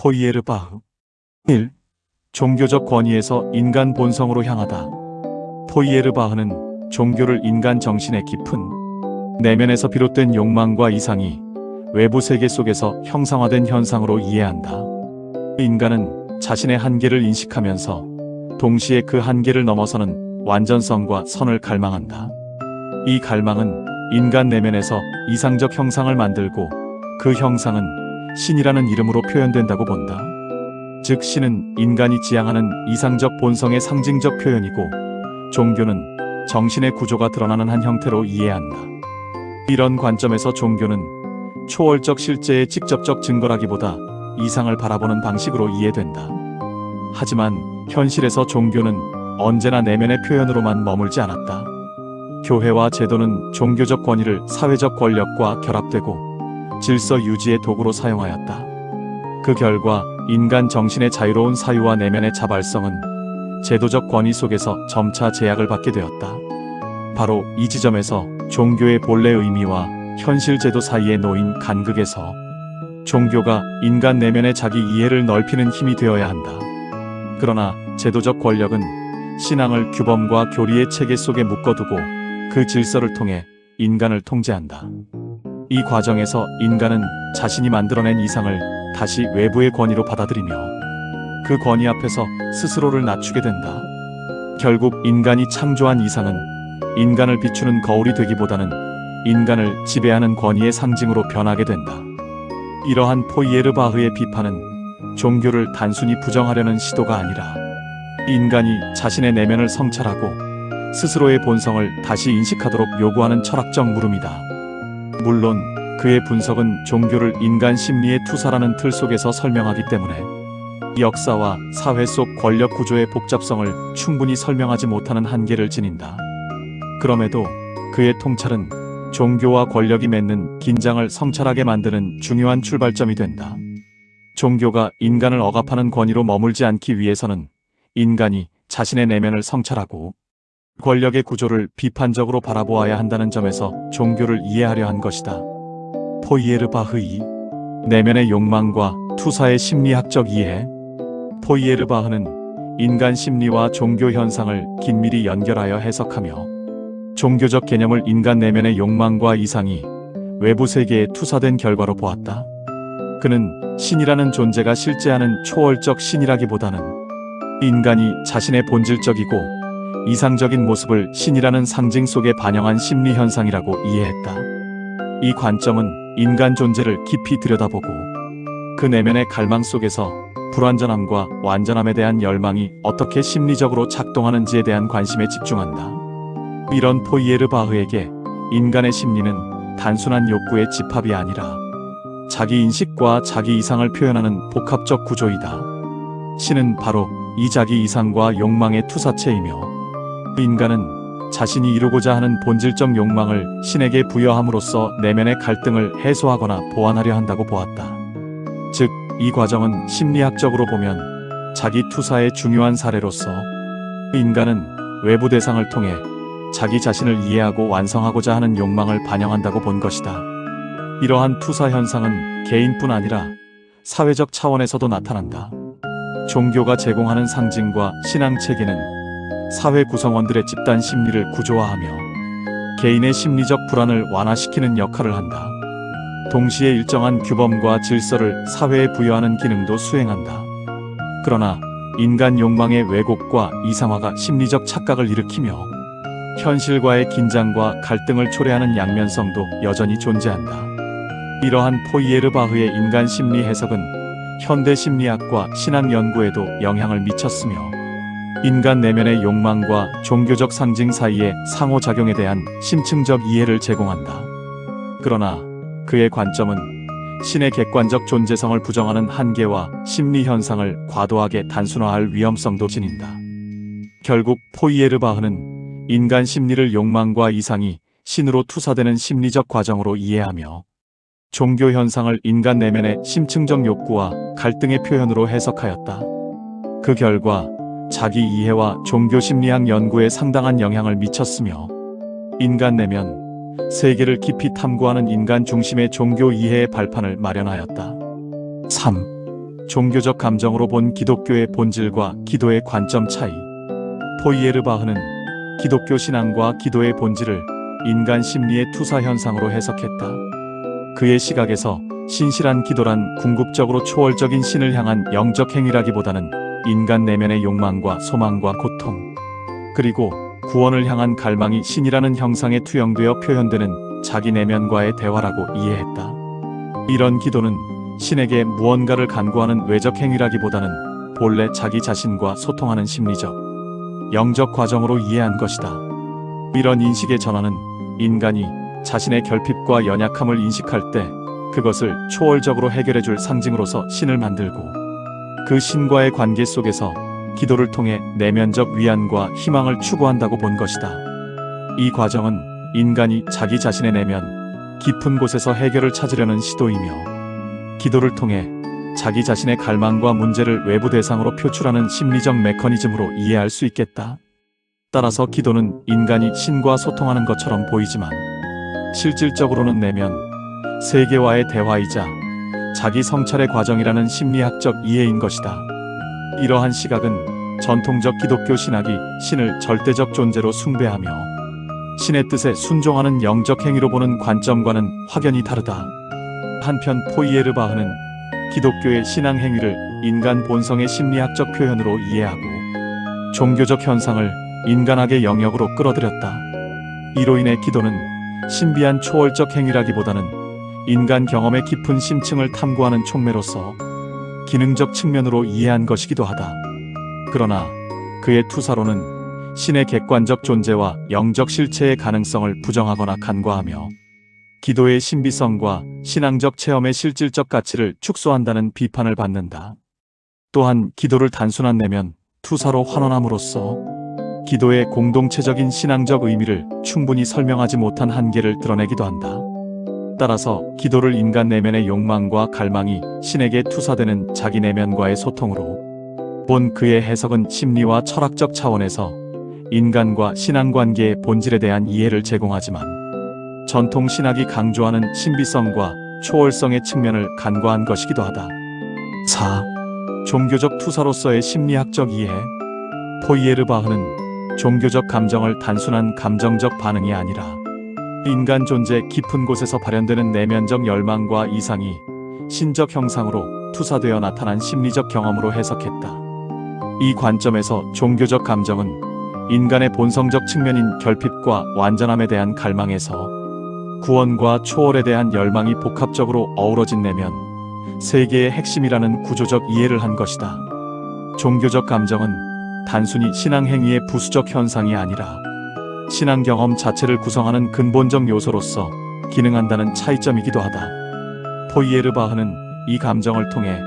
포이에르바흐 1. 종교적 권위에서 인간 본성으로 향하다. 포이에르바흐는 종교를 인간 정신의 깊은 내면에서 비롯된 욕망과 이상이 외부 세계 속에서 형상화된 현상으로 이해한다. 인간은 자신의 한계를 인식하면서 동시에 그 한계를 넘어서는 완전성과 선을 갈망한다. 이 갈망은 인간 내면에서 이상적 형상을 만들고 그 형상은 신이라는 이름으로 표현된다고 본다. 즉 신은 인간이 지향하는 이상적 본성의 상징적 표현이고 종교는 정신의 구조가 드러나는 한 형태로 이해한다. 이런 관점에서 종교는 초월적 실제의 직접적 증거라기보다 이상을 바라보는 방식으로 이해된다. 하지만 현실에서 종교는 언제나 내면의 표현으로만 머물지 않았다. 교회와 제도는 종교적 권위를 사회적 권력과 결합되고 질서 유지의 도구로 사용하였다. 그 결과 인간 정신의 자유로운 사유와 내면의 자발성은 제도적 권위 속에서 점차 제약을 받게 되었다. 바로 이 지점에서 종교의 본래 의미와 현실 제도 사이에 놓인 간극에서 종교가 인간 내면의 자기 이해를 넓히는 힘이 되어야 한다. 그러나 제도적 권력은 신앙을 규범과 교리의 체계 속에 묶어두고 그 질서를 통해 인간을 통제한다. 이 과정에서 인간은 자신이 만들어낸 이상을 다시 외부의 권위로 받아들이며 그 권위 앞에서 스스로를 낮추게 된다. 결국 인간이 창조한 이상은 인간을 비추는 거울이 되기보다는 인간을 지배하는 권위의 상징으로 변하게 된다. 이러한 포이에르바흐의 비판은 종교를 단순히 부정하려는 시도가 아니라 인간이 자신의 내면을 성찰하고 스스로의 본성을 다시 인식하도록 요구하는 철학적 물음이다. 물론 그의 분석은 종교를 인간 심리의 투사라는 틀 속에서 설명하기 때문에 역사와 사회 속 권력 구조의 복잡성을 충분히 설명하지 못하는 한계를 지닌다. 그럼에도 그의 통찰은 종교와 권력이 맺는 긴장을 성찰하게 만드는 중요한 출발점이 된다. 종교가 인간을 억압하는 권위로 머물지 않기 위해서는 인간이 자신의 내면을 성찰하고 권력의 구조를 비판적으로 바라보아야 한다는 점에서 종교를 이해하려 한 것이다. 포이에르바흐 2. 내면의 욕망과 투사의 심리학적 이해. 포이에르바흐는 인간 심리와 종교 현상을 긴밀히 연결하여 해석하며 종교적 개념을 인간 내면의 욕망과 이상이 외부 세계에 투사된 결과로 보았다. 그는 신이라는 존재가 실제하는 초월적 신이라기보다는 인간이 자신의 본질적이고 이상적인 모습을 신이라는 상징 속에 반영한 심리 현상이라고 이해했다. 이 관점은 인간 존재를 깊이 들여다보고 그 내면의 갈망 속에서 불완전함과 완전함에 대한 열망이 어떻게 심리적으로 작동하는지에 대한 관심에 집중한다. 이런 포이에르바흐에게 인간의 심리는 단순한 욕구의 집합이 아니라 자기 인식과 자기 이상을 표현하는 복합적 구조이다. 신은 바로 이 자기 이상과 욕망의 투사체이며 인간은 자신이 이루고자 하는 본질적 욕망을 신에게 부여함으로써 내면의 갈등을 해소하거나 보완하려 한다고 보았다. 즉, 이 과정은 심리학적으로 보면 자기 투사의 중요한 사례로서 인간은 외부 대상을 통해 자기 자신을 이해하고 완성하고자 하는 욕망을 반영한다고 본 것이다. 이러한 투사 현상은 개인뿐 아니라 사회적 차원에서도 나타난다. 종교가 제공하는 상징과 신앙 체계는 사회 구성원들의 집단 심리를 구조화하며 개인의 심리적 불안을 완화시키는 역할을 한다. 동시에 일정한 규범과 질서를 사회에 부여하는 기능도 수행한다. 그러나 인간 욕망의 왜곡과 이상화가 심리적 착각을 일으키며 현실과의 긴장과 갈등을 초래하는 양면성도 여전히 존재한다. 이러한 포이에르바흐의 인간 심리 해석은 현대 심리학과 신앙 연구에도 영향을 미쳤으며 인간 내면의 욕망과 종교적 상징 사이의 상호작용에 대한 심층적 이해를 제공한다. 그러나 그의 관점은 신의 객관적 존재성을 부정하는 한계와 심리 현상을 과도하게 단순화할 위험성도 지닌다. 결국 포이에르바흐는 인간 심리를 욕망과 이상이 신으로 투사되는 심리적 과정으로 이해하며 종교 현상을 인간 내면의 심층적 욕구와 갈등의 표현으로 해석하였다. 그 결과 자기 이해와 종교 심리학 연구에 상당한 영향을 미쳤으며 인간 내면, 세계를 깊이 탐구하는 인간 중심의 종교 이해의 발판을 마련하였다. 3. 종교적 감정으로 본 기독교의 본질과 기도의 관점 차이. 포이에르바흐는 기독교 신앙과 기도의 본질을 인간 심리의 투사 현상으로 해석했다. 그의 시각에서 신실한 기도란 궁극적으로 초월적인 신을 향한 영적 행위라기보다는 인간 내면의 욕망과 소망과 고통, 그리고 구원을 향한 갈망이 신이라는 형상에 투영되어 표현되는 자기 내면과의 대화라고 이해했다. 이런 기도는 신에게 무언가를 간구하는 외적 행위라기보다는 본래 자기 자신과 소통하는 심리적, 영적 과정으로 이해한 것이다. 이런 인식의 전환은 인간이 자신의 결핍과 연약함을 인식할 때 그것을 초월적으로 해결해줄 상징으로서 신을 만들고, 그 신과의 관계 속에서 기도를 통해 내면적 위안과 희망을 추구한다고 본 것이다. 이 과정은 인간이 자기 자신의 내면 깊은 곳에서 해결을 찾으려는 시도이며, 기도를 통해 자기 자신의 갈망과 문제를 외부 대상으로 표출하는 심리적 메커니즘으로 이해할 수 있겠다. 따라서 기도는 인간이 신과 소통하는 것처럼 보이지만 실질적으로는 내면 세계와의 대화이자 자기 성찰의 과정이라는 심리학적 이해인 것이다. 이러한 시각은 전통적 기독교 신학이 신을 절대적 존재로 숭배하며 신의 뜻에 순종하는 영적 행위로 보는 관점과는 확연히 다르다. 한편 포이에르바흐는 기독교의 신앙 행위를 인간 본성의 심리학적 표현으로 이해하고 종교적 현상을 인간학의 영역으로 끌어들였다. 이로 인해 기도는 신비한 초월적 행위라기보다는 인간 경험의 깊은 심층을 탐구하는 촉매로서 기능적 측면으로 이해한 것이기도 하다. 그러나 그의 투사로는 신의 객관적 존재와 영적 실체의 가능성을 부정하거나 간과하며 기도의 신비성과 신앙적 체험의 실질적 가치를 축소한다는 비판을 받는다. 또한 기도를 단순한 내면 투사로 환원함으로써 기도의 공동체적인 신앙적 의미를 충분히 설명하지 못한 한계를 드러내기도 한다. 따라서 기도를 인간 내면의 욕망과 갈망이 신에게 투사되는 자기 내면과의 소통으로 본 그의 해석은 심리와 철학적 차원에서 인간과 신앙관계의 본질에 대한 이해를 제공하지만 전통 신학이 강조하는 신비성과 초월성의 측면을 간과한 것이기도 하다. 4. 종교적 투사로서의 심리학적 이해. 포이에르바흐는 종교적 감정을 단순한 감정적 반응이 아니라 인간 존재 깊은 곳에서 발현되는 내면적 열망과 이상이 신적 형상으로 투사되어 나타난 심리적 경험으로 해석했다. 이 관점에서 종교적 감정은 인간의 본성적 측면인 결핍과 완전함에 대한 갈망에서 구원과 초월에 대한 열망이 복합적으로 어우러진 내면 세계의 핵심이라는 구조적 이해를 한 것이다. 종교적 감정은 단순히 신앙 행위의 부수적 현상이 아니라 신앙 경험 자체를 구성하는 근본적 요소로서 기능한다는 차이점이기도 하다. 포이에르바흐는 이 감정을 통해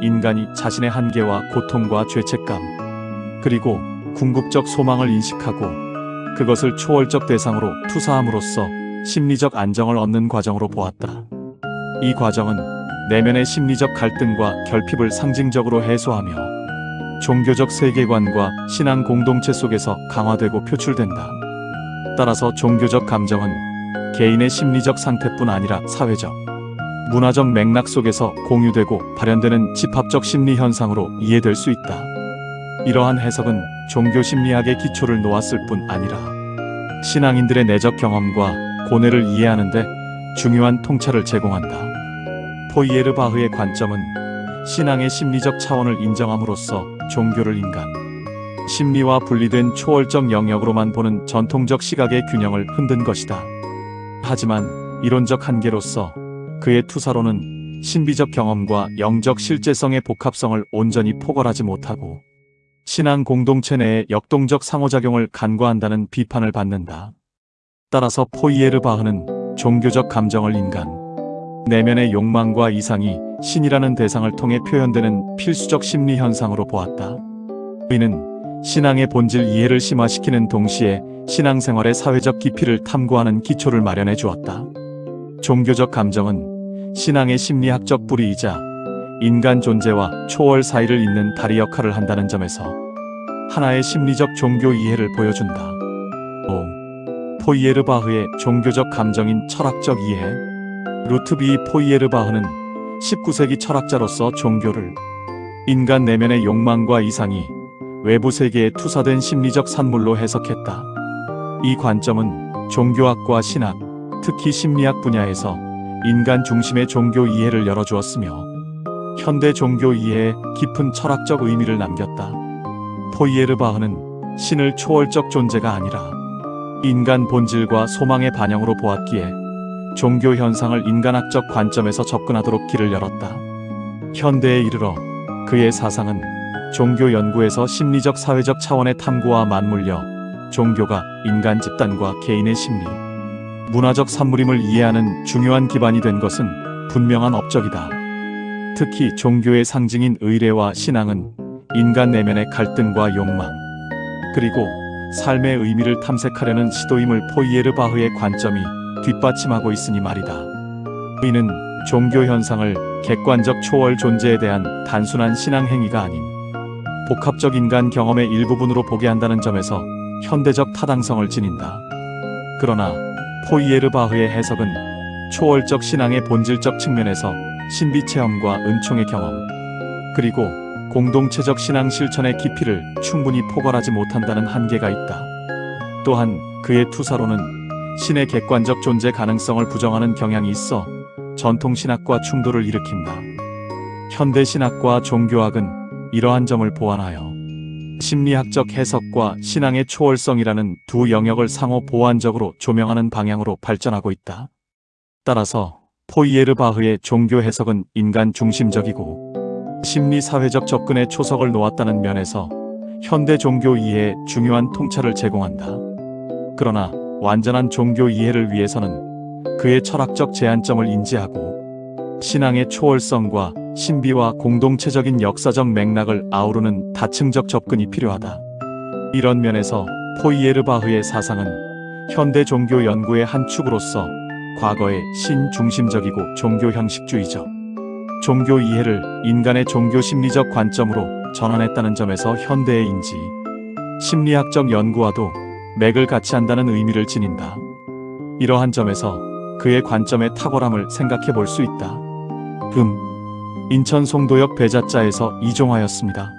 인간이 자신의 한계와 고통과 죄책감, 그리고 궁극적 소망을 인식하고 그것을 초월적 대상으로 투사함으로써 심리적 안정을 얻는 과정으로 보았다. 이 과정은 내면의 심리적 갈등과 결핍을 상징적으로 해소하며 종교적 세계관과 신앙 공동체 속에서 강화되고 표출된다. 따라서 종교적 감정은 개인의 심리적 상태뿐 아니라 사회적, 문화적 맥락 속에서 공유되고 발현되는 집합적 심리 현상으로 이해될 수 있다. 이러한 해석은 종교 심리학의 기초를 놓았을 뿐 아니라 신앙인들의 내적 경험과 고뇌를 이해하는 데 중요한 통찰을 제공한다. 포이에르바흐의 관점은 신앙의 심리적 차원을 인정함으로써 종교를 인간 심리와 분리된 초월적 영역으로만 보는 전통적 시각의 균형을 흔든 것이다. 하지만 이론적 한계로서 그의 투사로는 신비적 경험과 영적 실제성의 복합성을 온전히 포괄하지 못하고 신앙 공동체 내의 역동적 상호작용을 간과한다는 비판을 받는다. 따라서 포이에르바흐는 종교적 감정을 인간 내면의 욕망과 이상이 신이라는 대상을 통해 표현되는 필수적 심리 현상으로 보았다. 이는 신앙의 본질 이해를 심화시키는 동시에 신앙생활의 사회적 깊이를 탐구하는 기초를 마련해 주었다. 종교적 감정은 신앙의 심리학적 뿌리이자 인간 존재와 초월 사이를 잇는 다리 역할을 한다는 점에서 하나의 심리적 종교 이해를 보여준다. 5. 포이에르바흐의 종교적 감정인 철학적 이해. 루트비 포이에르바흐는 19세기 철학자로서 종교를 인간 내면의 욕망과 이상이 외부 세계에 투사된 심리적 산물로 해석했다. 이 관점은 종교학과 신학, 특히 심리학 분야에서 인간 중심의 종교 이해를 열어주었으며 현대 종교 이해에 깊은 철학적 의미를 남겼다. 포이에르바흐는 신을 초월적 존재가 아니라 인간 본질과 소망의 반영으로 보았기에 종교 현상을 인간학적 관점에서 접근하도록 길을 열었다. 현대에 이르러 그의 사상은 종교 연구에서 심리적 사회적 차원의 탐구와 맞물려 종교가 인간 집단과 개인의 심리, 문화적 산물임을 이해하는 중요한 기반이 된 것은 분명한 업적이다. 특히 종교의 상징인 의례와 신앙은 인간 내면의 갈등과 욕망, 그리고 삶의 의미를 탐색하려는 시도임을 포이에르바흐의 관점이 뒷받침하고 있으니 말이다. 이는 종교 현상을 객관적 초월 존재에 대한 단순한 신앙 행위가 아닌 복합적 인간 경험의 일부분으로 보게 한다는 점에서 현대적 타당성을 지닌다. 그러나 포이에르바흐의 해석은 초월적 신앙의 본질적 측면에서 신비 체험과 은총의 경험, 그리고 공동체적 신앙 실천의 깊이를 충분히 포괄하지 못한다는 한계가 있다. 또한 그의 투사로는 신의 객관적 존재 가능성을 부정하는 경향이 있어 전통 신학과 충돌을 일으킨다. 현대 신학과 종교학은 이러한 점을 보완하여 심리학적 해석과 신앙의 초월성이라는 두 영역을 상호 보완적으로 조명하는 방향으로 발전하고 있다. 따라서 포이에르바흐의 종교 해석은 인간 중심적이고 심리사회적 접근의 초석을 놓았다는 면에서 현대 종교 이해에 중요한 통찰을 제공한다. 그러나 완전한 종교 이해를 위해서는 그의 철학적 제한점을 인지하고 신앙의 초월성과 신비와 공동체적인 역사적 맥락을 아우르는 다층적 접근이 필요하다. 이런 면에서 포이에르바흐의 사상은 현대 종교 연구의 한 축으로서 과거의 신중심적이고 종교 형식주의적 종교 이해를 인간의 종교 심리적 관점으로 전환했다는 점에서 현대의 인지, 심리학적 연구와도 맥을 같이 한다는 의미를 지닌다. 이러한 점에서 그의 관점의 탁월함을 생각해 볼 수 있다. 인천 송도역 배자자에서 이종하였습니다.